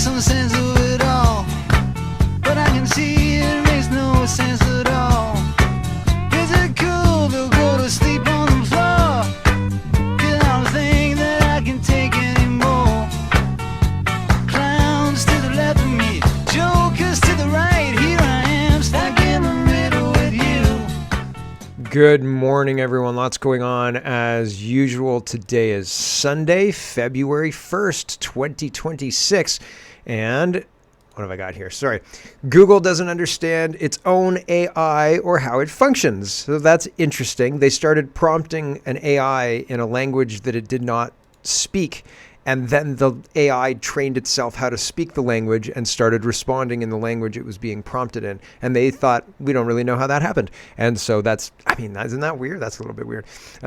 some sense of it all, but I can see it makes no sense at all. Is it cool to go to sleep on the floor? 'Cause I don't think that I can take anymore. Clowns to the left of me, jokers to the right. Here I am, stuck in the middle with you. Good morning, everyone. Lots going on as usual. Today is Sunday, February 1st, 2026. And what have I got here? Sorry. Google doesn't understand its own AI or how it functions. So that's interesting. They started prompting an AI in a language that it did not speak. And then the AI trained itself how to speak the language and started responding in the language it was being prompted in. And they thought, we don't really know how that happened. And so isn't that weird? That's a little bit weird.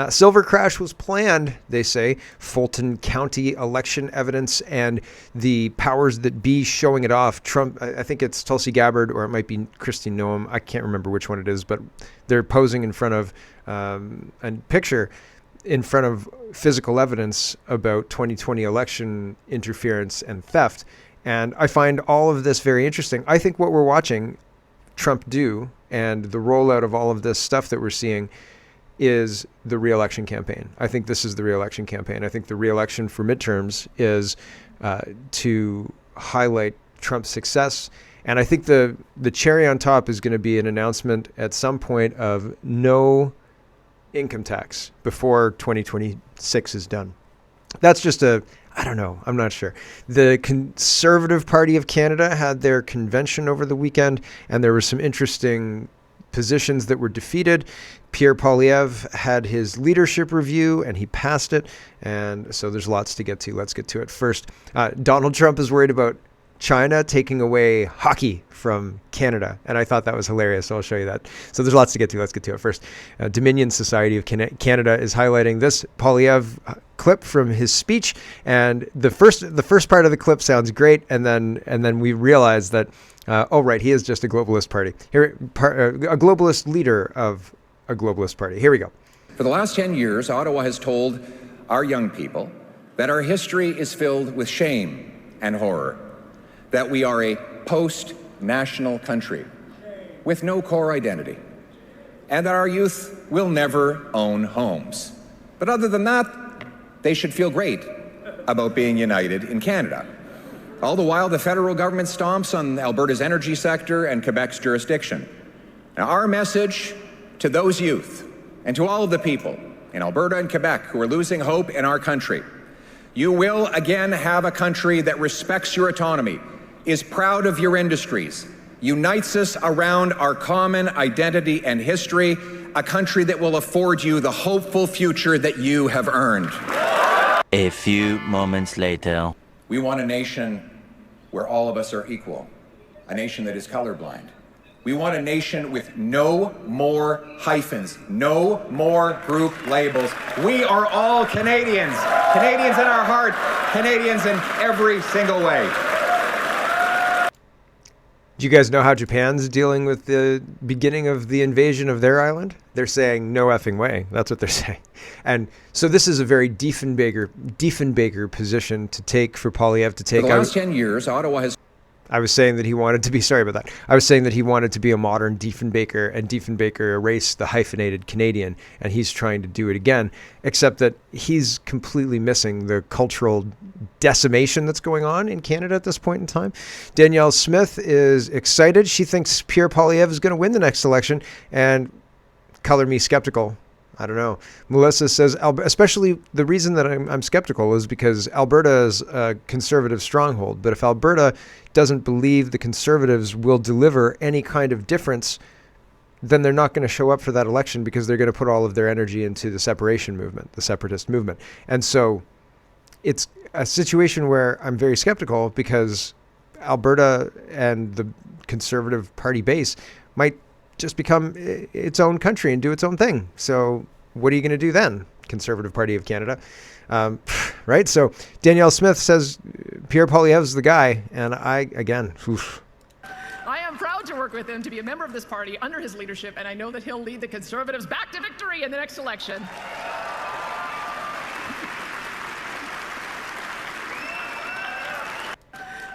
Silver crash was planned, they say. Fulton County election evidence and the powers that be showing it off. Trump, I think it's Tulsi Gabbard, or it might be Christine Noem. I can't remember which one it is, but they're posing in front of a picture in front of physical evidence about 2020 election interference and theft. And I find all of this very interesting. I think what we're watching Trump do and the rollout of all of this stuff that we're seeing is the re-election campaign. I think this is the re-election campaign. I think the re-election for midterms is to highlight Trump's success. And I think the cherry on top is going to be an announcement at some point of no income tax before 2026 is done. That's just I don't know. I'm not sure. The Conservative Party of Canada had their convention over the weekend, and there were some interesting positions that were defeated. Pierre Poilievre had his leadership review, and he passed it. And so there's lots to get to. Let's get to it. First, Donald Trump is worried about China taking away hockey from Canada. And I thought that was hilarious. So I'll show you that. So there's lots to get to. Let's get to it first. Dominion Society of Canada is highlighting this Poilievre clip from his speech. And the first part of the clip sounds great. And then we realize that, he is just a globalist party. A globalist leader of a globalist party. Here we go. For the last 10 years, Ottawa has told our young people that our history is filled with shame and horror, that we are a post-national country with no core identity, and that our youth will never own homes. But other than that, they should feel great about being united in Canada. All the while, the federal government stomps on Alberta's energy sector and Quebec's jurisdiction. Now, our message to those youth and to all of the people in Alberta and Quebec who are losing hope in our country: you will again have a country that respects your autonomy, is proud of your industries, unites us around our common identity and history, a country that will afford you the hopeful future that you have earned. A few moments later. We want a nation where all of us are equal, a nation that is colorblind. We want a nation with no more hyphens, no more group labels. We are all Canadians, Canadians in our heart, Canadians in every single way. Do you guys know how Japan's dealing with the beginning of the invasion of their island? They're saying no effing way. That's what they're saying. And so this is a very Diefenbaker position to take for Poilievre to take. For the last 10 years, Ottawa has... I was saying that he wanted to be, sorry about that. I was saying that he wanted to be a modern Diefenbaker, and Diefenbaker erased the hyphenated Canadian, and he's trying to do it again, except that he's completely missing the cultural decimation that's going on in Canada at this point in time. Danielle Smith is excited. She thinks Pierre Poilievre is going to win the next election, and color me skeptical. I don't know. Melissa says, especially the reason that I'm skeptical is because Alberta is a conservative stronghold. But if Alberta doesn't believe the Conservatives will deliver any kind of difference, then they're not going to show up for that election because they're going to put all of their energy into the separation movement, the separatist movement. And so it's a situation where I'm very skeptical because Alberta and the Conservative Party base might just become its own country and do its own thing. So what are you going to do then, Conservative Party of Canada? Right? So Danielle Smith says Pierre Poilievre's the guy. And I am proud to work with him, to be a member of this party under his leadership, and I know that he'll lead the Conservatives back to victory in the next election.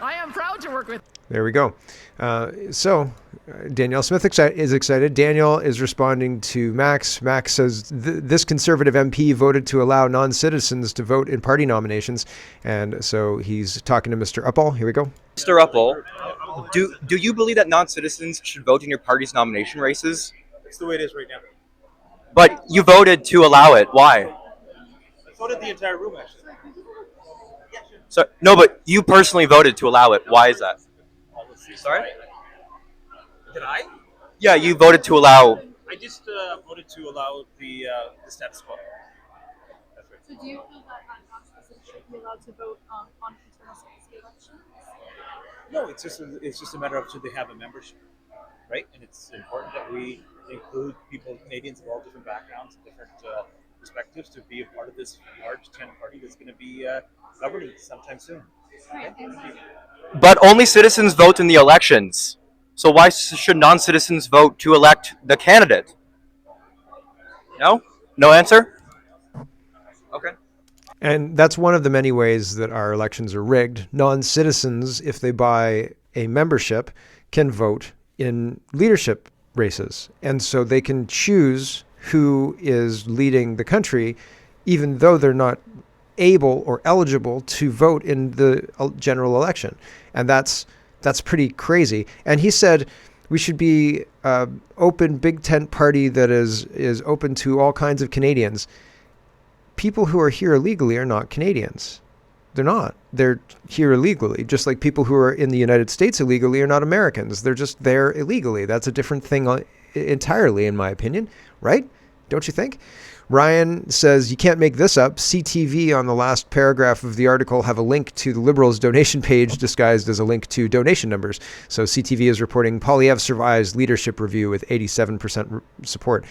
I am proud to work with. There we go. Danielle Smith is excited. Daniel is responding to Max. Max says, this Conservative MP voted to allow non-citizens to vote in party nominations. And so he's talking to Mr. Uppal. Here we go. Mr. Uppal, do you believe that non-citizens should vote in your party's nomination races? It's the way it is right now. But you voted to allow it. Why? I voted the entire room, actually. So no, but you personally voted to allow it. Why is that? Sorry? Did I? Yeah, you voted to allow. I just voted to allow the status quo. That's right. So do you feel that non-citizens should be allowed to vote on internal city elections? No, it's just a matter of should they have a membership, right? And it's important that we include Canadians of all different backgrounds and different perspectives to be a part of this large 10 party that's going to be governing sometime soon. Okay? But only citizens vote in the elections. So why should non-citizens vote to elect the candidate? No? No answer? Okay. And that's one of the many ways that our elections are rigged. Non-citizens, if they buy a membership, can vote in leadership races. And so they can choose who is leading the country, even though they're not able or eligible to vote in the general election. And that's pretty crazy. And he said we should be open big tent party that is open to all kinds of Canadians. People who are here illegally are not Canadians. They're not. They're here illegally, just like people who are in the United States illegally are not Americans. They're just there illegally. That's a different thing entirely, in my opinion, right? Don't you think? Ryan says, you can't make this up. CTV on the last paragraph of the article have a link to the Liberals' donation page disguised as a link to donation numbers. So CTV is reporting Poilievre survives leadership review with 87% support.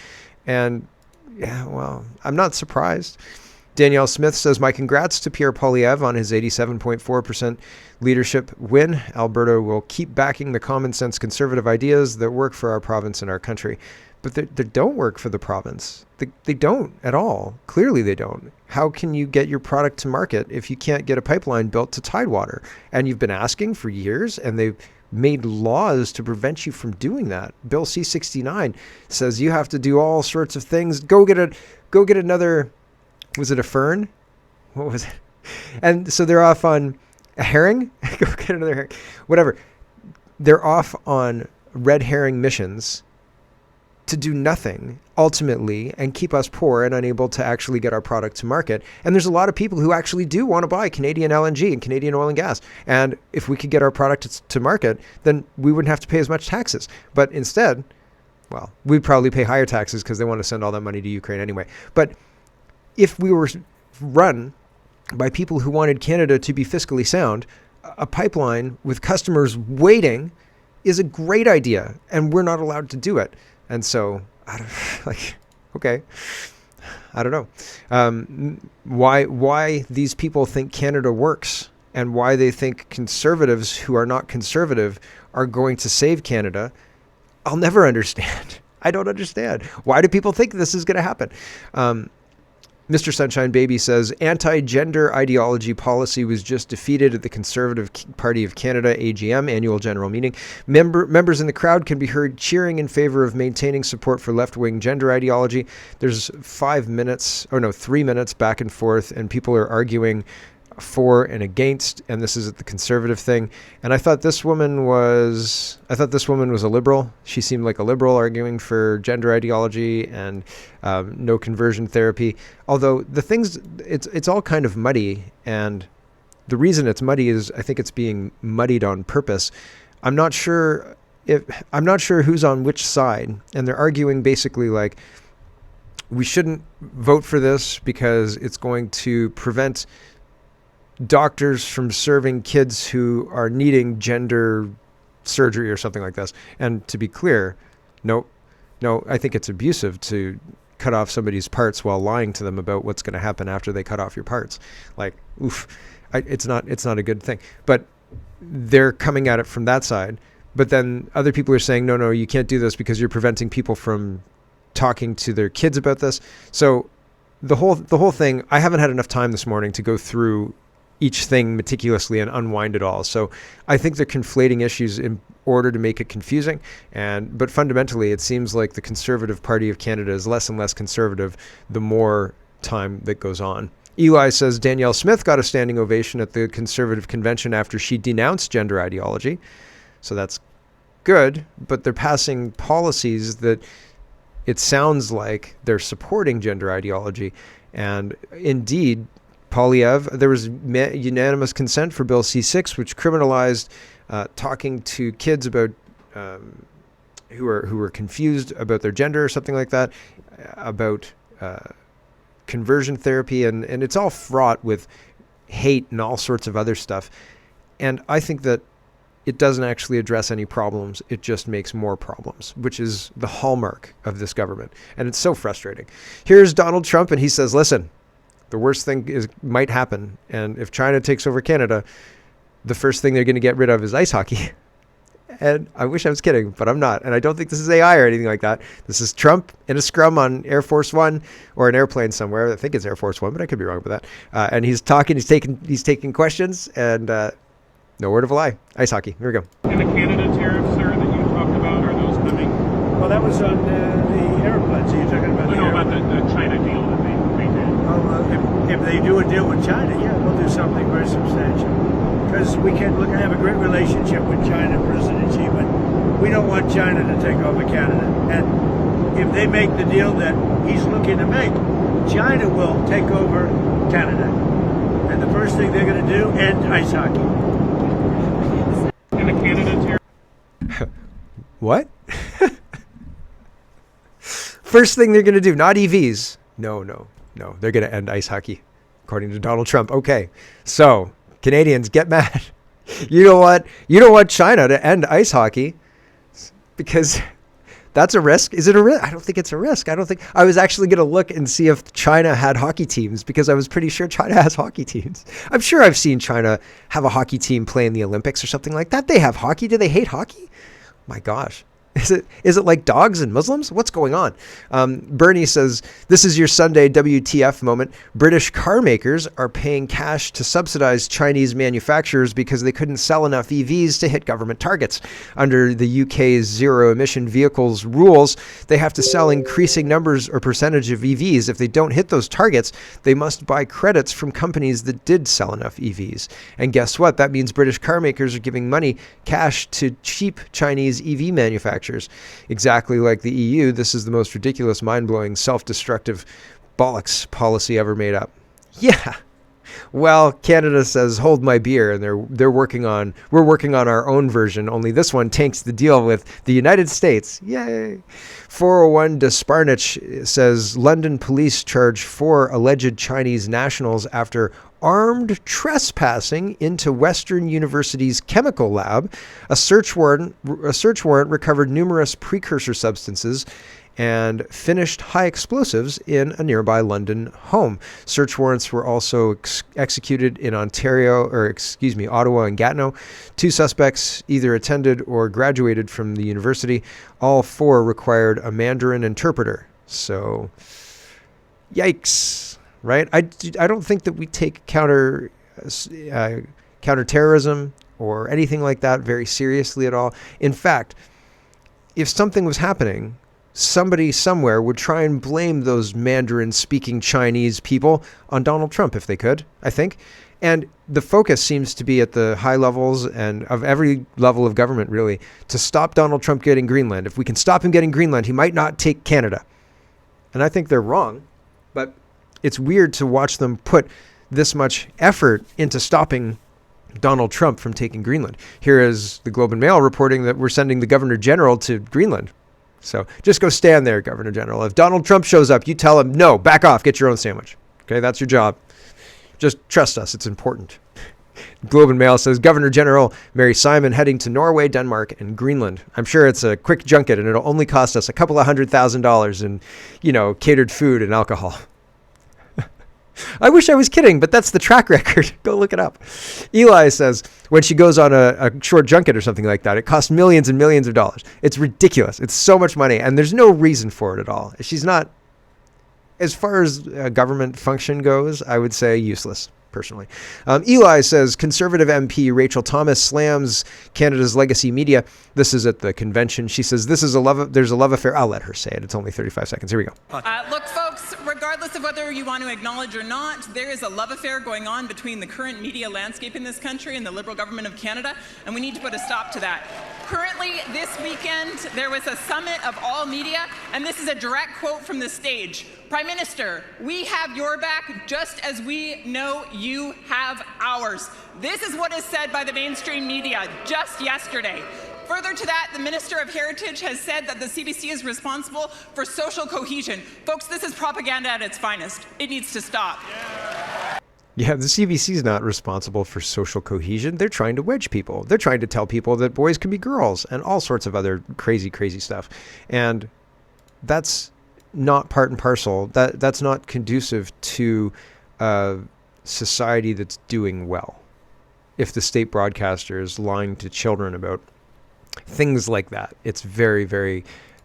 And yeah, well, I'm not surprised. Danielle Smith says, my congrats to Pierre Poilievre on his 87.4% leadership win. Alberta will keep backing the common sense conservative ideas that work for our province and our country. But they don't work for the province. They don't at all. Clearly they don't. How can you get your product to market if you can't get a pipeline built to Tidewater? And you've been asking for years, and they've made laws to prevent you from doing that. Bill C-69 says you have to do all sorts of things. Go get another, was it a fern? What was it? And so they're off on a herring. Go get another herring. Whatever. They're off on red herring missions to do nothing ultimately and keep us poor and unable to actually get our product to market. And there's a lot of people who actually do want to buy Canadian LNG and Canadian oil and gas. And if we could get our product to market, then we wouldn't have to pay as much taxes. But instead, well, we'd probably pay higher taxes because they want to send all that money to Ukraine anyway. But if we were run by people who wanted Canada to be fiscally sound, a pipeline with customers waiting is a great idea, and we're not allowed to do it. And so, okay, I don't know why these people think Canada works and why they think conservatives who are not conservative are going to save Canada. I'll never understand. I don't understand. Why do people think this is going to happen? Mr. Sunshine Baby says, anti-gender ideology policy was just defeated at the Conservative Party of Canada AGM annual general meeting. Members in the crowd can be heard cheering in favor of maintaining support for left-wing gender ideology. There's 3 minutes back and forth, and people are arguing for and against, and this is at the conservative thing. And I thought this woman was a liberal. She seemed like a liberal arguing for gender ideology and no conversion therapy. Although the things, it's all kind of muddy, and the reason it's muddy is I think it's being muddied on purpose. I'm not sure who's on which side, and they're arguing basically like we shouldn't vote for this because it's going to prevent doctors from serving kids who are needing gender surgery or something like this. And to be clear, no, I think it's abusive to cut off somebody's parts while lying to them about what's going to happen after they cut off your parts. Like, oof, it's not a good thing. But they're coming at it from that side. But then other people are saying, no, you can't do this because you're preventing people from talking to their kids about this. So the whole thing, I haven't had enough time this morning to go through each thing meticulously and unwind it all. So I think they're conflating issues in order to make it confusing. But fundamentally, it seems like the Conservative Party of Canada is less and less conservative the more time that goes on. Eli says Danielle Smith got a standing ovation at the Conservative convention after she denounced gender ideology. So that's good, but they're passing policies that it sounds like they're supporting gender ideology. And indeed, Polyev, there was unanimous consent for Bill C6, which criminalized talking to kids about who are confused about their gender or something like that, about conversion therapy, and it's all fraught with hate and all sorts of other stuff. And I think that it doesn't actually address any problems. It just makes more problems, which is the hallmark of this government. And it's so frustrating. Here's Donald Trump, and he says, listen, the worst thing might happen. And if China takes over Canada, the first thing they're going to get rid of is ice hockey. And I wish I was kidding, but I'm not. And I don't think this is AI or anything like that. This is Trump in a scrum on Air Force One or an airplane somewhere. I think it's Air Force One, but I could be wrong with that. And he's talking, he's taking questions, and no word of a lie. Ice hockey. Here we go. And the Canada tariffs, sir, that you talked about, are those coming? Well, that was on the airplanes. You're talking about about the China deal that they did. Oh, if they do a deal with China, yeah, we'll do something very substantial. Because we can have a great relationship with China, President Xi, but we don't want China to take over Canada. And if they make the deal that he's looking to make, China will take over Canada. And the first thing they're going to do, end ice hockey. And the Canada tariff. What? First thing they're going to do, not EVs. No. They're going to end ice hockey, according to Donald Trump. Okay, so Canadians, get mad. You know what? You don't want China to end ice hockey because that's a risk. Is it a risk? I don't think it's a risk. I was actually going to look and see if China had hockey teams because I was pretty sure China has hockey teams. I'm sure I've seen China have a hockey team play in the Olympics or something like that. They have hockey. Do they hate hockey? My gosh. Is it like dogs and Muslims? What's going on? Bernie says, this is your Sunday WTF moment. British car makers are paying cash to subsidize Chinese manufacturers because they couldn't sell enough EVs to hit government targets. Under the UK's zero emission vehicles rules, they have to sell increasing numbers or percentage of EVs. If they don't hit those targets, they must buy credits from companies that did sell enough EVs. And guess what? That means British car makers are giving money, cash, to cheap Chinese EV manufacturers. Exactly like the EU, this is the most ridiculous, mind-blowing, self-destructive bollocks policy ever made up. Yeah. Well, Canada says, hold my beer, and we're working on our own version, only this one tanks the deal with the United States. Yay. 401 Desparnich says, London police charge 4 alleged Chinese nationals after armed trespassing into Western University's chemical lab. A search warrant recovered numerous precursor substances and finished high explosives in a nearby London home. Search warrants were also executed in Ottawa and Gatineau. 2 suspects either attended or graduated from the university. All 4 required a Mandarin interpreter. So, yikes. Right? I don't think that we take counterterrorism or anything like that very seriously at all. In fact, if something was happening, somebody somewhere would try and blame those Mandarin-speaking Chinese people on Donald Trump if they could, I think. And the focus seems to be at the high levels and of every level of government, really, to stop Donald Trump getting Greenland. If we can stop him getting Greenland, he might not take Canada. And I think they're wrong, but it's weird to watch them put this much effort into stopping Donald Trump from taking Greenland. Here is the Globe and Mail reporting that we're sending the Governor General to Greenland. So just go stand there, Governor General. If Donald Trump shows up, you tell him, no, back off, get your own sandwich. Okay, that's your job. Just trust us, it's important. Globe and Mail says, Governor General Mary Simon heading to Norway, Denmark, and Greenland. I'm sure it's a quick junket, and it'll only cost us a couple of $100,000 in, catered food and alcohol. I wish I was kidding, but that's the track record. Go look it up. Eli says, when she goes on a short junket or something like that, it costs millions and millions of dollars. It's ridiculous. It's so much money, and there's no reason for it at all. She's not, as far as government function goes, I would say useless. personally. Eli says, Conservative MP Rachel Thomas slams Canada's legacy media. This is at the convention. She says, there's a love affair. I'll let her say it. It's only 35 seconds. Here we go. Look, folks, regardless of whether you want to acknowledge or not, there is a love affair going on between the current media landscape in this country and the Liberal government of Canada, and we need to put a stop to that. Currently, this weekend, there was a summit of all media, and this is a direct quote from the stage. Prime Minister, we have your back just as we know you have ours. This is what is said by the mainstream media just yesterday. Further to that, the Minister of Heritage has said that the CBC is responsible for social cohesion. Folks, this is propaganda at its finest. It needs to stop. Yeah, the CBC is not responsible for social cohesion. They're trying to wedge people. They're trying to tell people that boys can be girls and all sorts of other crazy, crazy stuff. And that's not part and parcel. That's not conducive to a society that's doing well. If the state broadcaster is lying to children about things like that, it's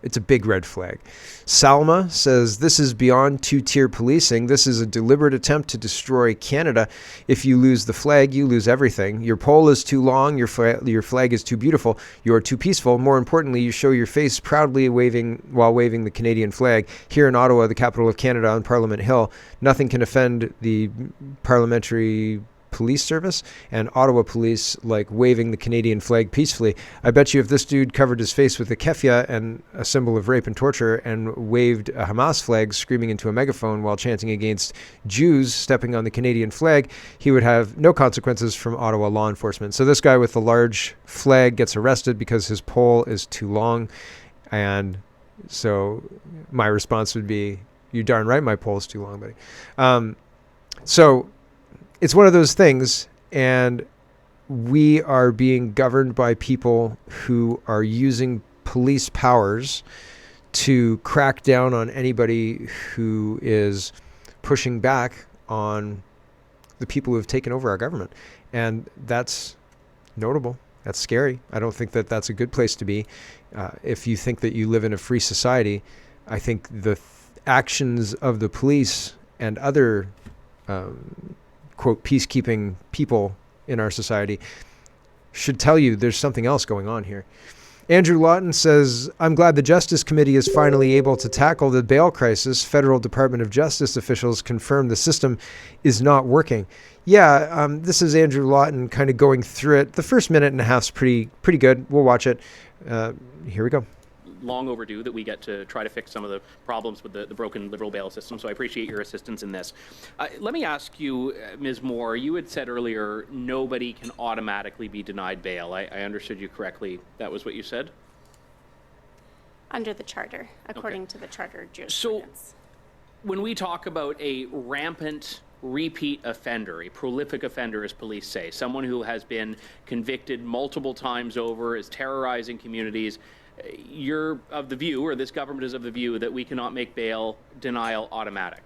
it's a big red flag. Salma says, this is beyond two-tier policing. This is a deliberate attempt to destroy Canada. If you lose the flag, you lose everything. Your pole is too long. Your flag is too beautiful. You are too peaceful. More importantly, you show your face proudly while waving the Canadian flag. Here in Ottawa, the capital of Canada, on Parliament Hill, nothing can offend the parliamentary police service and Ottawa police like waving the Canadian flag peacefully. I bet you if this dude covered his face with a keffiyeh and a symbol of rape and torture and waved a Hamas flag screaming into a megaphone while chanting against Jews stepping on the Canadian flag, he would have no consequences from Ottawa law enforcement. So this guy with the large flag gets arrested because his pole is too long. And so my response would be, you darn right my pole is too long, buddy. So it's one of those things, and we are being governed by people who are using police powers to crack down on anybody who is pushing back on the people who have taken over our government. And that's notable. That's scary. I don't think that that's a good place to be. If you think that you live in a free society, I think the actions of the police and other quote, peacekeeping people in our society should tell you there's something else going on here. Andrew Lawton says, I'm glad the Justice Committee is finally able to tackle the bail crisis. Federal Department of Justice officials confirm the system is not working. Yeah, this is Andrew Lawton kind of going through it. The first minute and a half's pretty good. We'll watch it. Here we go. Long overdue that we get to try to fix some of the problems with the broken Liberal bail system, so I appreciate your assistance in this. Let me ask you, Ms. Moore, you had said earlier nobody can automatically be denied bail. I understood you correctly. That was what you said? Under the Charter, according to the Charter jurisprudence. So when we talk about a rampant repeat offender, a prolific offender, as police say, someone who has been convicted multiple times over, is terrorizing communities, you're of the view, or this government is of the view, that we cannot make bail denial automatic.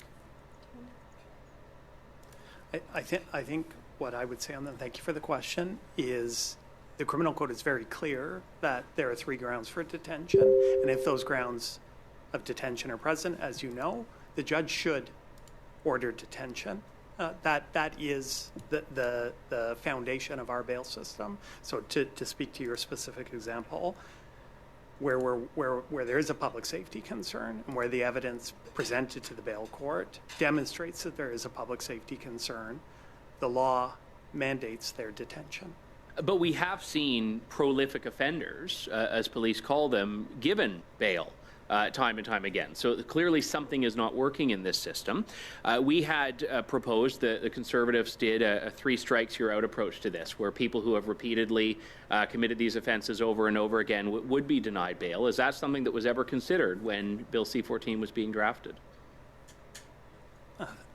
I think what I would say on that, thank you for the question, is the criminal code is very clear that there are 3 grounds for detention, and if those grounds of detention are present, as you know, the judge should order detention. That is the foundation of our bail system. So to speak to your specific example, where there is a public safety concern and where the evidence presented to the bail court demonstrates that there is a public safety concern, the law mandates their detention. But we have seen prolific offenders, as police call them, given bail time and time again. So clearly something is not working in this system. We had proposed, the Conservatives did a 3 strikes you're out approach to this, where people who have repeatedly committed these offenses over and over again would be denied bail. Is that something that was ever considered when Bill C-14 was being drafted?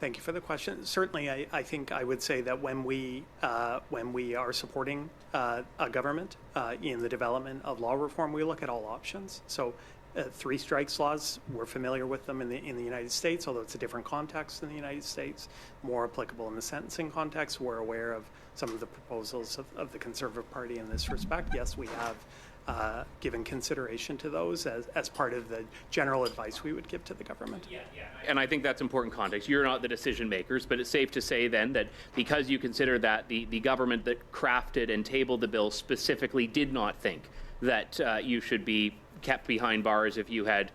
Thank you for the question. Certainly, I think I would say that when we are supporting a government in the development of law reform, we look at all options. So 3 strikes laws, we're familiar with them in the United States, although it's a different context in the United States, more applicable in the sentencing context. We're aware of some of the proposals of the Conservative Party in this respect. Yes, we have given consideration to those as part of the general advice we would give to the government. And I think that's important context. You're not the decision makers, but it's safe to say then that because you consider that the government that crafted and tabled the bill specifically did not think that you should be kept behind bars if you had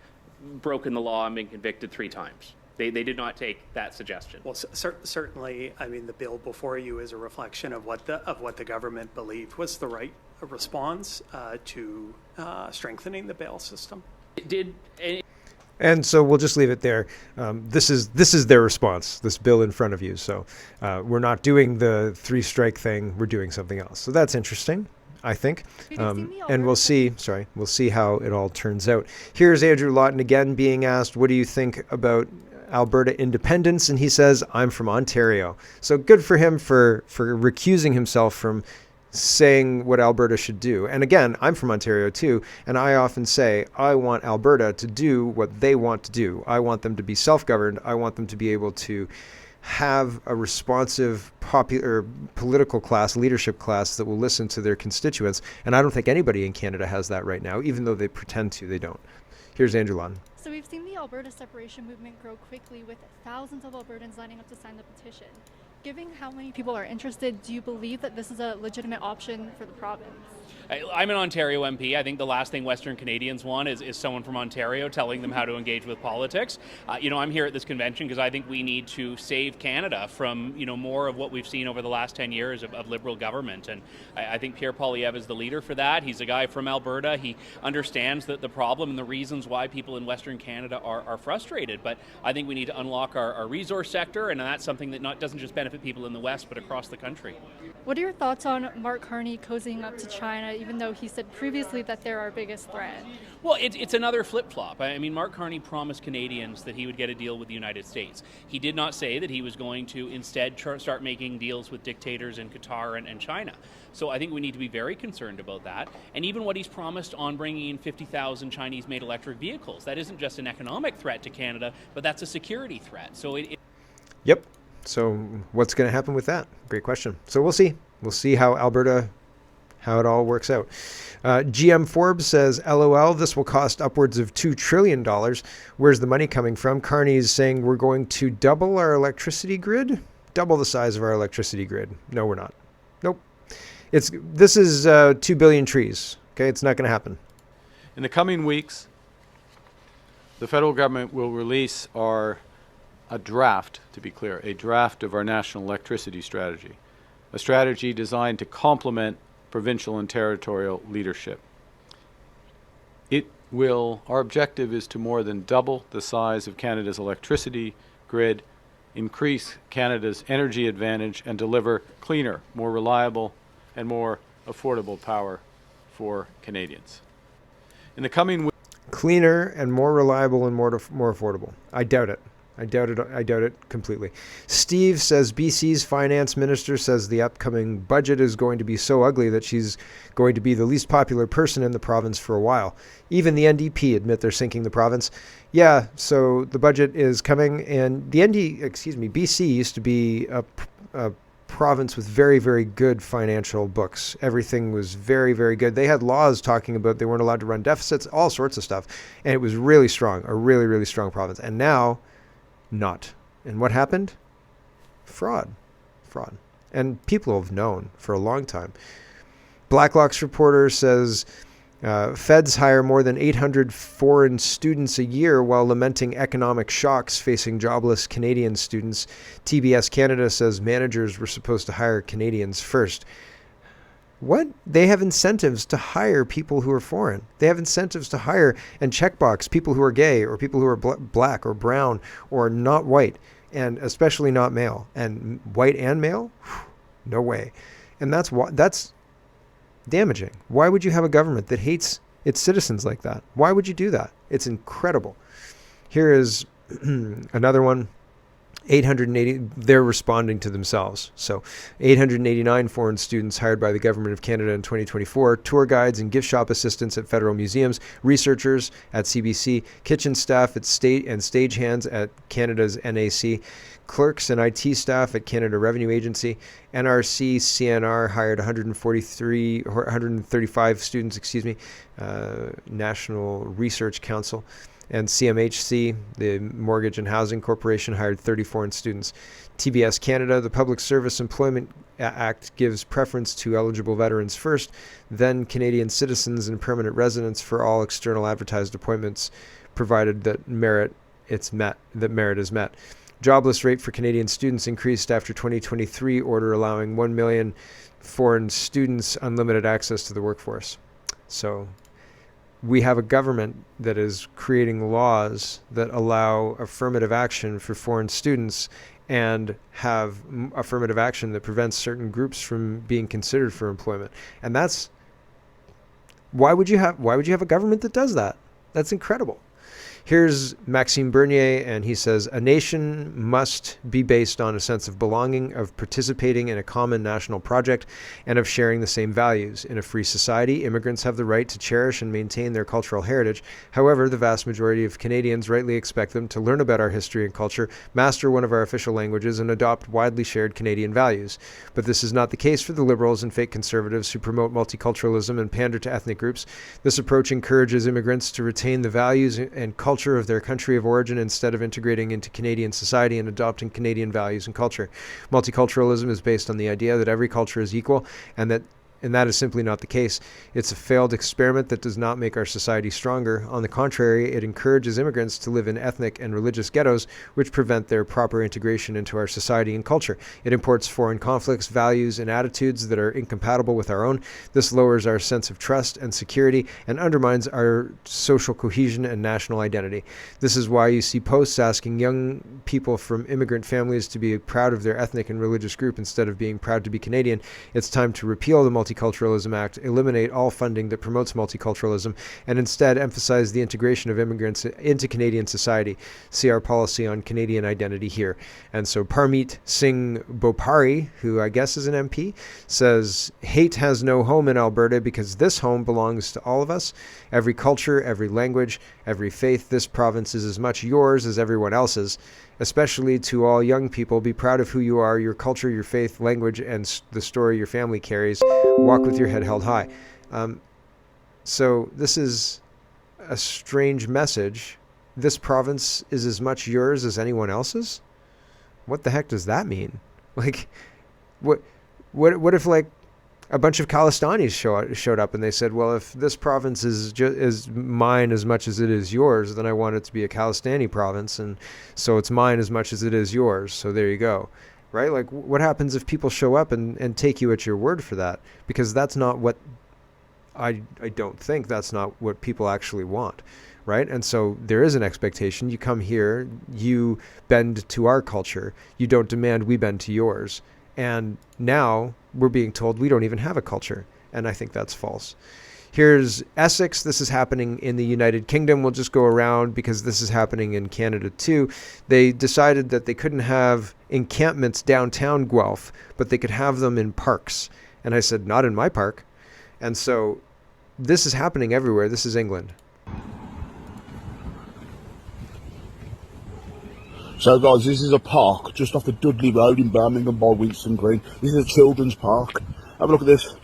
broken the law and been convicted 3 times. They did not take that suggestion. Well, certainly, I mean, the bill before you is a reflection of what the government believed was the right response to strengthening the bail system. And so we'll just leave it there. This is their response, this bill in front of you. So we're not doing the 3-strike thing. We're doing something else. So that's interesting, I think. And we'll see how it all turns out. Here's Andrew Lawton again being asked, what do you think about Alberta independence? And he says, I'm from Ontario. So good for him for recusing himself from saying what Alberta should do. And again, I'm from Ontario too, and I often say I want Alberta to do what they want to do. I want them to be self-governed. I want them to be able to have a responsive popular political class, leadership class that will listen to their constituents. And I don't think anybody in Canada has that right now, even though they pretend to, they don't. Here's Andrew Lawton. So we've seen the Alberta separation movement grow quickly with thousands of Albertans lining up to sign the petition. Given how many people are interested, do you believe that this is a legitimate option for the province? I'm an Ontario MP. I think the last thing Western Canadians want is someone from Ontario telling them how to engage with politics. I'm here at this convention because I think we need to save Canada from, more of what we've seen over the last 10 years of Liberal government. And I think Pierre Poilievre is the leader for that. He's a guy from Alberta. He understands the problem and the reasons why people in Western Canada are frustrated. But I think we need to unlock our resource sector, and that's something that doesn't just benefit people in the West, but across the country. What are your thoughts on Mark Carney cozying up to China, even though he said previously that they're our biggest threat? Well, it's another flip-flop. I mean, Mark Carney promised Canadians that he would get a deal with the United States. He did not say that he was going to instead start making deals with dictators in Qatar and China. So I think we need to be very concerned about that. And even what he's promised on bringing in 50,000 Chinese-made electric vehicles, that isn't just an economic threat to Canada, but that's a security threat. So Yep. So what's going to happen with that? Great question. So we'll see. We'll see how it all works out. GM Forbes says, LOL, this will cost upwards of $2 trillion. Where's the money coming from? Carney's saying we're going to double our electricity grid? Double the size of our electricity grid. No, we're not. Nope. This is 2 billion trees. Okay, it's not going to happen. In the coming weeks, the federal government will release a draft, to be clear, a draft of our national electricity strategy, a strategy designed to complement provincial and territorial leadership. Our objective is to more than double the size of Canada's electricity grid, increase Canada's energy advantage, and deliver cleaner, more reliable, and more affordable power for Canadians. In the coming weeks, cleaner and more reliable and more affordable. I doubt it. I doubt it completely. Steve says BC's finance minister says the upcoming budget is going to be so ugly that she's going to be the least popular person in the province for a while. Even the NDP admit they're sinking the province. Yeah, so the budget is coming, and BC used to be a province with very, very good financial books. Everything was very, very good. They had laws talking about they weren't allowed to run deficits, all sorts of stuff. And it was really strong, a really, really strong province. And now, not. And what happened? Fraud. And people have known for a long time. Blacklock's reporter says feds hire more than 800 foreign students a year while lamenting economic shocks facing jobless Canadian students. TBS Canada says managers were supposed to hire Canadians first. What? They have incentives to hire people who are foreign. They have incentives to hire and checkbox people who are gay or people who are black or brown or not white, and especially not male. And white and male? No way. And that's damaging. Why would you have a government that hates its citizens like that? Why would you do that? It's incredible. Here is another one. 880, they're responding to themselves. So 889 foreign students hired by the government of Canada in 2024, tour guides and gift shop assistants at federal museums, researchers at CBC, kitchen staff at state and stagehands at Canada's NAC, clerks and IT staff at Canada Revenue Agency. NRC CNR hired 135 students, National Research Council. And CMHC, the Mortgage and Housing Corporation, hired 30 foreign students. TBS Canada, the Public Service Employment Act, gives preference to eligible veterans first, then Canadian citizens and permanent residents for all external advertised appointments, provided that merit is met. Jobless rate for Canadian students increased after 2023 order allowing 1 million foreign students unlimited access to the workforce. So we have a government that is creating laws that allow affirmative action for foreign students and have affirmative action that prevents certain groups from being considered for employment. And that's why would you have a government that does that? That's incredible. Here's Maxime Bernier, and he says, a nation must be based on a sense of belonging, of participating in a common national project, and of sharing the same values. In a free society, immigrants have the right to cherish and maintain their cultural heritage. However, the vast majority of Canadians rightly expect them to learn about our history and culture, master one of our official languages, and adopt widely shared Canadian values. But this is not the case for the Liberals and fake Conservatives who promote multiculturalism and pander to ethnic groups. This approach encourages immigrants to retain the values and culture of their country of origin instead of integrating into Canadian society and adopting Canadian values and culture. Multiculturalism is based on the idea that every culture is equal, and that is simply not the case. It's a failed experiment that does not make our society stronger. On the contrary, it encourages immigrants to live in ethnic and religious ghettos, which prevent their proper integration into our society and culture. It imports foreign conflicts, values, and attitudes that are incompatible with our own. This lowers our sense of trust and security and undermines our social cohesion and national identity. This is why you see posts asking young people from immigrant families to be proud of their ethnic and religious group instead of being proud to be Canadian. It's time to repeal the Multiculturalism Act, eliminate all funding that promotes multiculturalism, and instead emphasize the integration of immigrants into Canadian society. See our policy on Canadian identity here. And so Parmeet Singh Bopari, who I guess is an MP, says, hate has no home in Alberta because this home belongs to all of us. Every culture, every language, every faith, this province is as much yours as everyone else's. Especially to all young people, be proud of who you are, your culture, your faith, language, and the story your family carries. Walk with your head held high. So this is a strange message. This province is as much yours as anyone else's? What the heck does that mean? Like, what if, like, a bunch of Khalistanis showed up and they said, well, if this province is mine as much as it is yours, then I want it to be a Khalistani province, and so it's mine as much as it is yours. So there you go. Right? Like, what happens if people show up and take you at your word for that? Because that's not what I don't think that's not what people actually want. Right? And so there is an expectation. You come here, you bend to our culture. You don't demand we bend to yours. And now we're being told we don't even have a culture. And I think that's false. Here's Essex. This is happening in the United Kingdom. We'll just go around because this is happening in Canada too. They decided that they couldn't have encampments downtown Guelph, but they could have them in parks. And I said, not in my park. And so this is happening everywhere. This is England. So guys, this is a park just off the Dudley Road in Birmingham by Winston Green. This is a children's park. Have a look at this.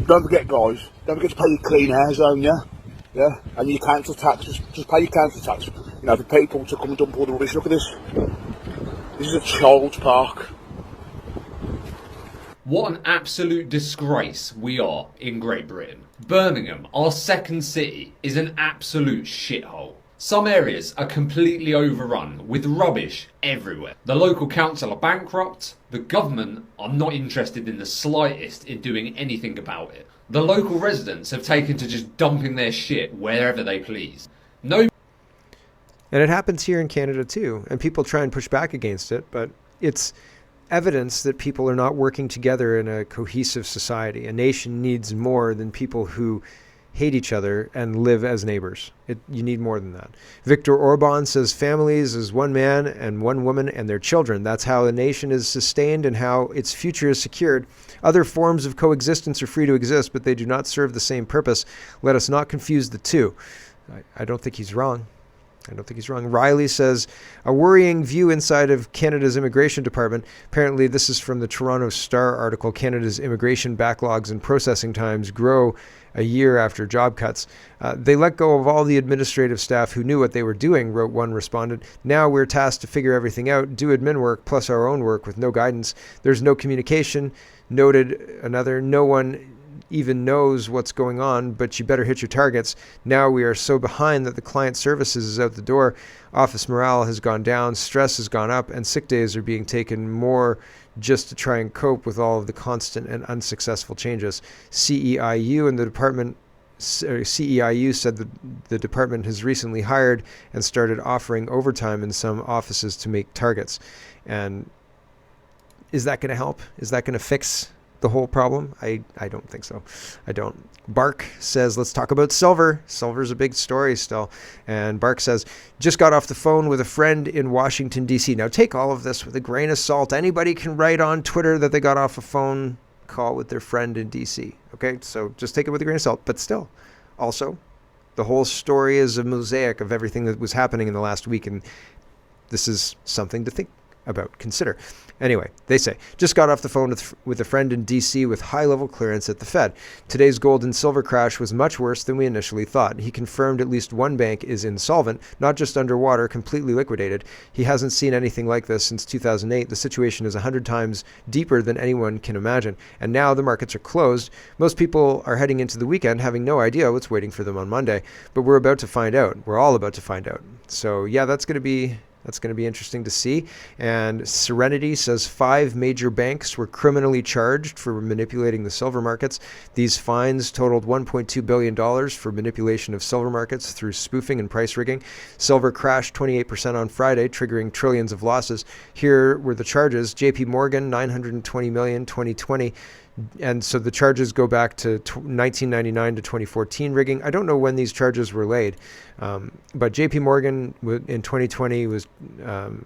Don't forget guys, don't forget to pay your clean air zone, yeah? Yeah? And your council tax, just pay your council tax. You know, for people to come and dump all the rubbish. Look at this. This is a child's park. What an absolute disgrace we are in Great Britain. Birmingham, our second city, is an absolute shithole. Some areas are completely overrun with rubbish everywhere. The local council are bankrupt. The government are not interested in the slightest in doing anything about it. The local residents have taken to just dumping their shit wherever they please. No. And it happens here in Canada too. And people try and push back against it, but it's evidence that people are not working together in a cohesive society. A nation needs more than people who hate each other and live as neighbors. You need more than that. Viktor Orban says families is one man and one woman and their children. That's how a nation is sustained and how its future is secured. Other forms of coexistence are free to exist, but they do not serve the same purpose. Let us not confuse the two. I don't think he's wrong. I don't think he's wrong. Riley says, a worrying view inside of Canada's immigration department. Apparently, this is from the Toronto Star article. Canada's immigration backlogs and processing times grow a year after job cuts. They let go of all the administrative staff who knew what they were doing, wrote one respondent. Now we're tasked to figure everything out, do admin work plus our own work with no guidance. There's no communication, noted another. No one even knows what's going on, but you better hit your targets. Now we are so behind that the client services is out the door. Office morale has gone down, stress has gone up, and sick days are being taken more just to try and cope with all of the constant and unsuccessful changes. CEIU and the department CEIU said that the department has recently hired and started offering overtime in some offices to make targets. And is that going to help? Is that going to fix the whole problem? I don't think so. I don't. Bark says, let's talk about silver. Silver's a big story still. And Bark says, just got off the phone with a friend in Washington, D.C. Now take all of this with a grain of salt. Anybody can write on Twitter that they got off a phone call with their friend in D.C. Okay, so just take it with a grain of salt. But still, also, the whole story is a mosaic of everything that was happening in the last week. And this is something to think about, consider. Anyway, they say, just got off the phone with a friend in D.C. with high-level clearance at the Fed. Today's gold and silver crash was much worse than we initially thought. He confirmed at least one bank is insolvent, not just underwater, completely liquidated. He hasn't seen anything like this since 2008. The situation is 100 times deeper than anyone can imagine. And now the markets are closed. Most people are heading into the weekend having no idea what's waiting for them on Monday. But we're about to find out. We're all about to find out. So yeah, that's going to be interesting to see. And Serenity says 5 major banks were criminally charged for manipulating the silver markets. These fines totaled $1.2 billion for manipulation of silver markets through spoofing and price rigging. Silver crashed 28% on Friday, triggering trillions of losses. Here were the charges. JP Morgan, $920 million, 2020. And so the charges go back to 1999 to 2014 rigging. I don't know when these charges were laid, but JP Morgan in 2020 was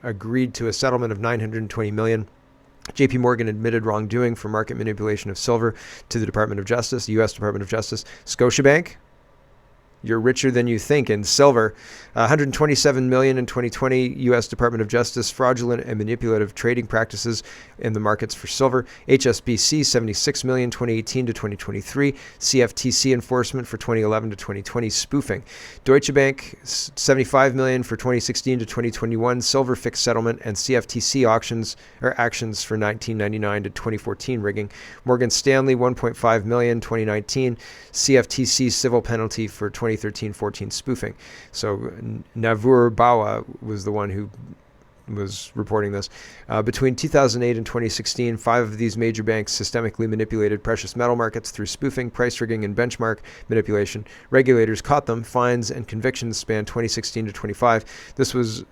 agreed to a settlement of $920 million. JP Morgan admitted wrongdoing for market manipulation of silver to the Department of Justice, the U.S. Department of Justice. Scotiabank, you're richer than you think in silver. $127 million in 2020, U.S. Department of Justice, fraudulent and manipulative trading practices in the markets for silver. HSBC, $76 million, 2018 to 2023. CFTC enforcement for 2011 to 2020, spoofing. Deutsche Bank, $75 million for 2016 to 2021, silver fixed settlement, and CFTC actions for 1999 to 2014 rigging. Morgan Stanley, $1.5 million, 2019. CFTC civil penalty for 2013-14 spoofing. So Navur Bawa was the one who was reporting this. Between 2008 and 2016, 5 of these major banks systemically manipulated precious metal markets through spoofing, price rigging, and benchmark manipulation. Regulators caught them. Fines and convictions spanned 2016 to 25. This was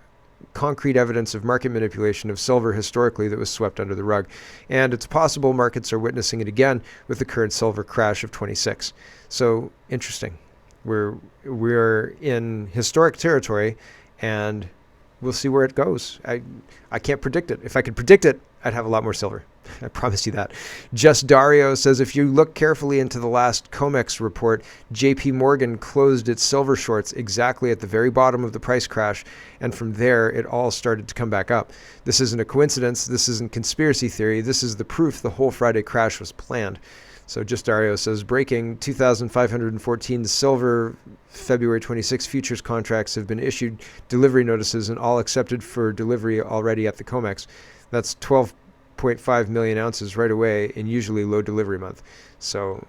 concrete evidence of market manipulation of silver historically that was swept under the rug. And it's possible markets are witnessing it again with the current silver crash of 26. So interesting. We're in historic territory, and we'll see where it goes. I can't predict it. If I could predict it, I'd have a lot more silver. I promise you that. Just Dario says, if you look carefully into the last COMEX report, JP Morgan closed its silver shorts exactly at the very bottom of the price crash, and from there it all started to come back up. This isn't a coincidence. This isn't conspiracy theory. This is the proof the whole Friday crash was planned. So Just Dario says, breaking 2,514 silver February 26 futures contracts have been issued delivery notices and all accepted for delivery already at the COMEX. That's 12.5 million ounces right away in usually low delivery month. So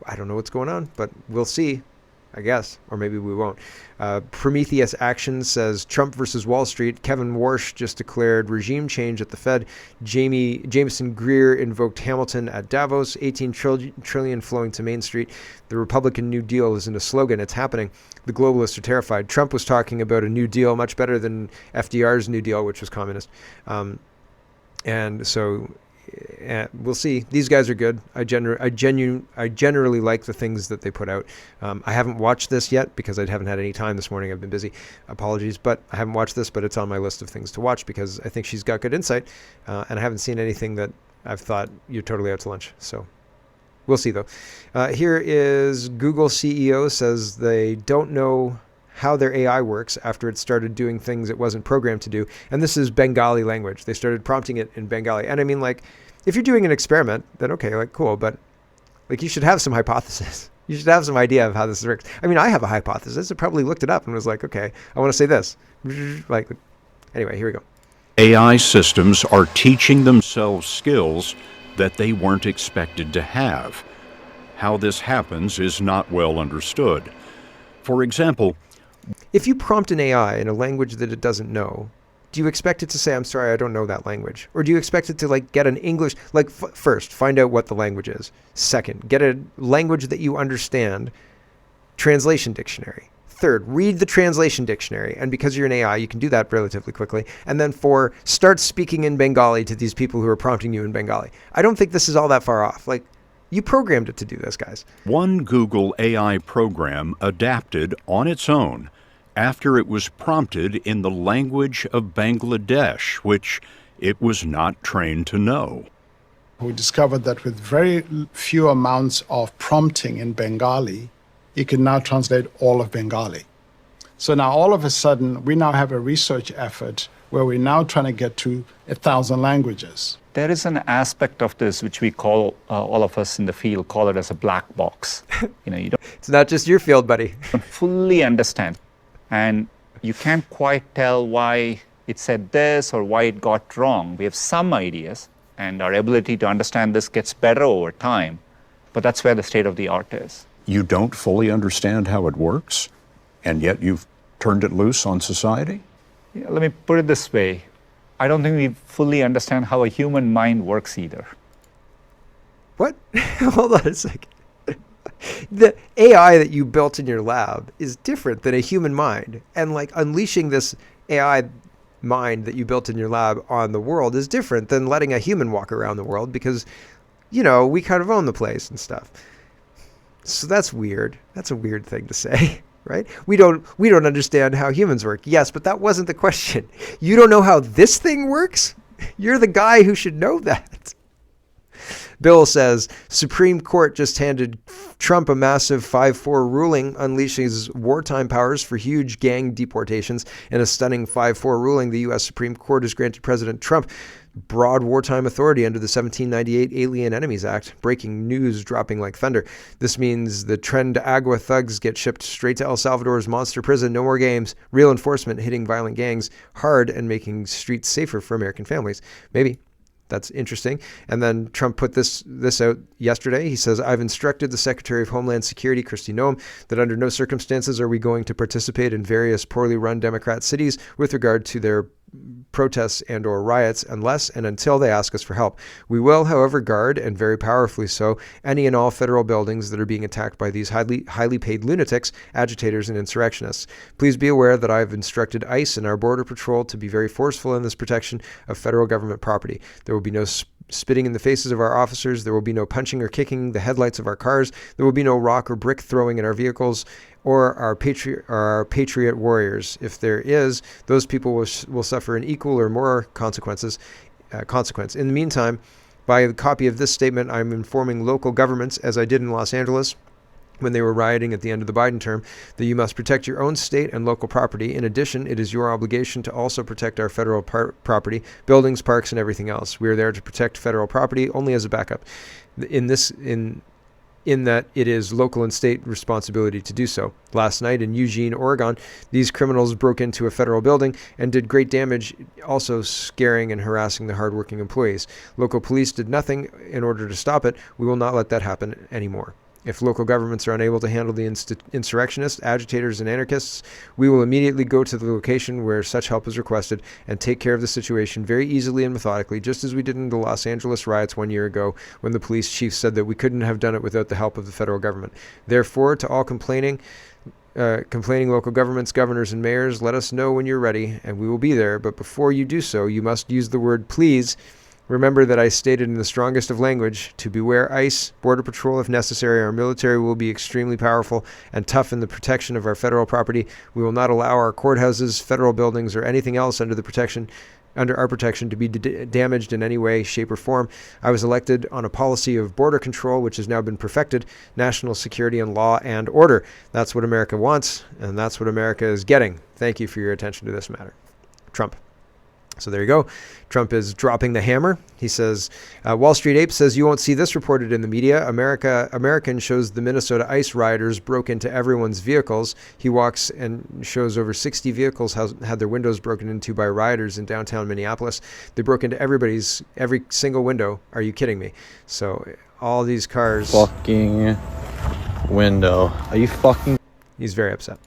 I don't know what's going on, but we'll see, I guess, or maybe we won't. Prometheus Action says, Trump versus Wall Street. Kevin Warsh just declared regime change at the Fed. Jameson Greer invoked Hamilton at Davos. 18 trillion flowing to Main Street. The Republican New Deal isn't a slogan. It's happening. The globalists are terrified. Trump was talking about a New Deal, much better than FDR's New Deal, which was communist. And so we'll see. These guys are good. I generally like the things that they put out. I haven't watched this yet because I haven't had any time this morning. I've been busy. Apologies, but I haven't watched this, but it's on my list of things to watch because I think she's got good insight, and I haven't seen anything that I've thought you're totally out to lunch. So we'll see, though. Here is Google CEO says they don't know how their AI works after it started doing things it wasn't programmed to do. And this is Bengali language. They started prompting it in Bengali. And I mean, like, if you're doing an experiment, then okay, like, cool. But, like, you should have some hypothesis. You should have some idea of how this works. I mean, I have a hypothesis. I probably looked it up and was like, okay, I want to say this. Like, anyway, here we go. AI systems are teaching themselves skills that they weren't expected to have. How this happens is not well understood. For example, if you prompt an AI in a language that it doesn't know, do you expect it to say, I'm sorry, I don't know that language? Or do you expect it to like get an English, like first, find out what the language is. Second, get a language that you understand, translation dictionary. Third, read the translation dictionary. And because you're an AI, you can do that relatively quickly. And then four, start speaking in Bengali to these people who are prompting you in Bengali. I don't think this is all that far off. Like, you programmed it to do this, guys. One Google AI program adapted on its own after it was prompted in the language of Bangladesh, which it was not trained to know. We discovered that with very few amounts of prompting in Bengali, it can now translate all of Bengali. So now all of a sudden, we now have a research effort where we're now trying to get to 1,000 languages. There is an aspect of this which we call, all of us in the field call it as a black box. You don't. It's not just your field, buddy. Fully understand. And you can't quite tell why it said this or why it got wrong. We have some ideas, and our ability to understand this gets better over time. But that's where the state of the art is. You don't fully understand how it works, and yet you've turned it loose on society? Yeah, let me put it this way. I don't think we fully understand how a human mind works either. What? Hold on a second. The AI that you built in your lab is different than a human mind. And like unleashing this AI mind that you built in your lab on the world is different than letting a human walk around the world because, you know, we kind of own the place and stuff. So that's weird. That's a weird thing to say, right? We don't understand how humans work. Yes, but that wasn't the question. You don't know how this thing works? You're the guy who should know that. Bill says, Supreme Court just handed Trump a massive 5-4 ruling unleashes wartime powers for huge gang deportations. In a stunning 5-4 ruling, the U.S. Supreme Court has granted President Trump broad wartime authority under the 1798 Alien Enemies Act. Breaking news dropping like thunder. This means the Tren de Agua thugs get shipped straight to El Salvador's monster prison. No more games. Real enforcement hitting violent gangs hard and making streets safer for American families. Maybe. That's interesting. And then Trump put this out yesterday. He says, I've instructed the Secretary of Homeland Security, Kristi Noem, that under no circumstances are we going to participate in various poorly run Democrat cities with regard to their protests and or riots unless and until they ask us for help. We will, however, guard, and very powerfully so, any and all federal buildings that are being attacked by these highly paid lunatics, agitators, and insurrectionists. Please be aware that I have instructed ICE and our Border Patrol to be very forceful in this protection of federal government property. There will be no spitting in the faces of our officers. There will be no punching or kicking the headlights of our cars. There will be no rock or brick throwing in our vehicles or our patriot warriors. If there is, those people will suffer an equal or more consequence. In the meantime, by a copy of this statement, I'm informing local governments, as I did in Los Angeles when they were rioting at the end of the Biden term, that you must protect your own state and local property. In addition, it is your obligation to also protect our federal property, buildings, parks, and everything else. We are there to protect federal property only as a backup. In that it is local and state responsibility to do so. Last night in Eugene, Oregon, these criminals broke into a federal building and did great damage, also scaring and harassing the hardworking employees. Local police did nothing in order to stop it. We will not let that happen anymore. If local governments are unable to handle the insurrectionists, agitators, and anarchists, we will immediately go to the location where such help is requested and take care of the situation very easily and methodically, just as we did in the Los Angeles riots 1 year ago when the police chief said that we couldn't have done it without the help of the federal government. Therefore, to all complaining local governments, governors, and mayors, let us know when you're ready, and we will be there. But before you do so, you must use the word please Remember that I stated in the strongest of language to beware ICE, Border Patrol if necessary. Our military will be extremely powerful and tough in the protection of our federal property. We will not allow our courthouses, federal buildings, or anything else under our protection to be damaged in any way, shape, or form. I was elected on a policy of border control, which has now been perfected, national security and law and order. That's what America wants, and that's what America is getting. Thank you for your attention to this matter. Trump. So there you go. Trump is dropping the hammer. He says, Wall Street Ape says, you won't see this reported in the media. American shows the Minnesota ICE rioters broke into everyone's vehicles. He walks and shows over 60 vehicles had their windows broken into by rioters in downtown Minneapolis. They broke into every single window. Are you kidding me? So all these cars. Fucking window. Are you fucking? He's very upset.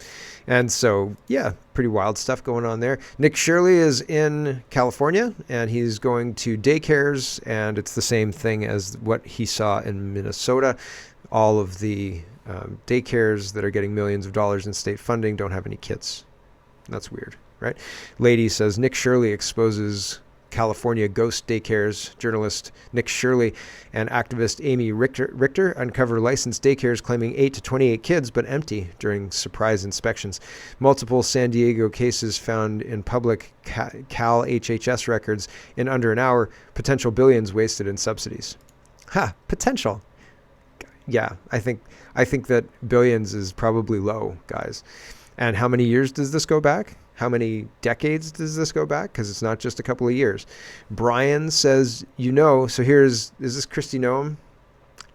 And so, yeah, pretty wild stuff going on there. Nick Shirley is in California, and he's going to daycares, and it's the same thing as what he saw in Minnesota. All of the daycares that are getting millions of dollars in state funding don't have any kids. That's weird, right? Lady says, Nick Shirley exposes California ghost daycares. Journalist Nick Shirley and activist Amy Richter uncover licensed daycares claiming 8 to 28 kids but empty during surprise inspections. Multiple San Diego cases found in public Cal HHS records in under an hour. Potential billions wasted in subsidies. Potential. Yeah, I think that billions is probably low, guys. And how many years does this go back? How many decades does this go back? Because it's not just a couple of years. Brian says, so is this Kristi Noem?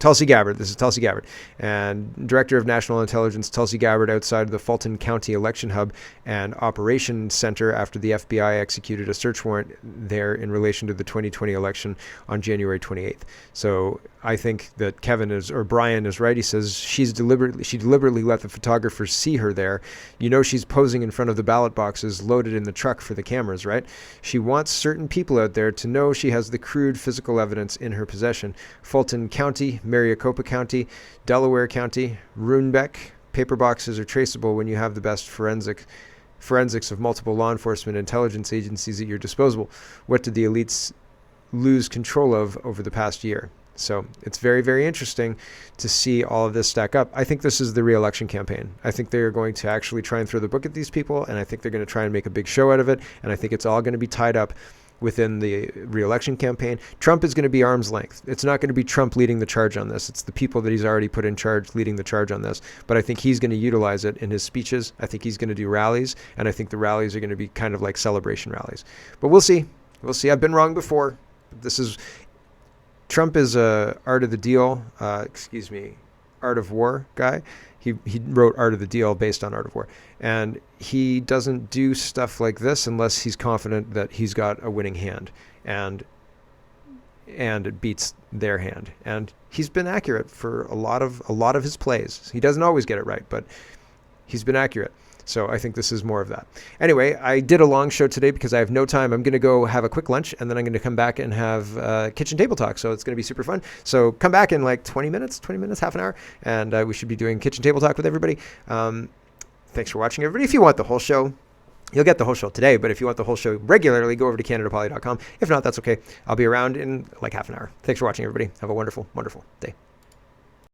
Tulsi Gabbard. This is Tulsi Gabbard. And Director of National Intelligence, Tulsi Gabbard, outside the Fulton County Election Hub and Operations Center after the FBI executed a search warrant there in relation to the 2020 election on January 28th. So I think that Brian is right. He says she deliberately let the photographers see her there. She's posing in front of the ballot boxes loaded in the truck for the cameras, right? She wants certain people out there to know she has the crude physical evidence in her possession. Fulton County, Maricopa County, Delaware County, Runebeck. Paper boxes are traceable when you have the best forensics of multiple law enforcement intelligence agencies at your disposal. What did the elites lose control of over the past year? So it's very, very interesting to see all of this stack up. I think this is the re-election campaign. I think they are going to actually try and throw the book at these people, and I think they're going to try and make a big show out of it, and I think it's all going to be tied up within the re-election campaign. Trump is going to be arm's length. It's not going to be Trump leading the charge on this. It's the people that he's already put in charge leading the charge on this. But I think he's going to utilize it in his speeches. I think he's going to do rallies, and I think the rallies are going to be kind of like celebration rallies. But we'll see. We'll see. I've been wrong before. Trump is a Art of the Deal, Art of War guy. He wrote Art of the Deal based on Art of War. And he doesn't do stuff like this unless he's confident that he's got a winning hand and it beats their hand. And he's been accurate for a lot of his plays. He doesn't always get it right, but he's been accurate. So I think this is more of that. Anyway, I did a long show today because I have no time. I'm going to go have a quick lunch, and then I'm going to come back and have kitchen table talk. So it's going to be super fun. So come back in like 20 minutes, half an hour, and we should be doing kitchen table talk with everybody. Thanks for watching, everybody. If you want the whole show, you'll get the whole show today. But if you want the whole show regularly, go over to CanadaPoly.com. If not, that's okay. I'll be around in like half an hour. Thanks for watching, everybody. Have a wonderful, wonderful day.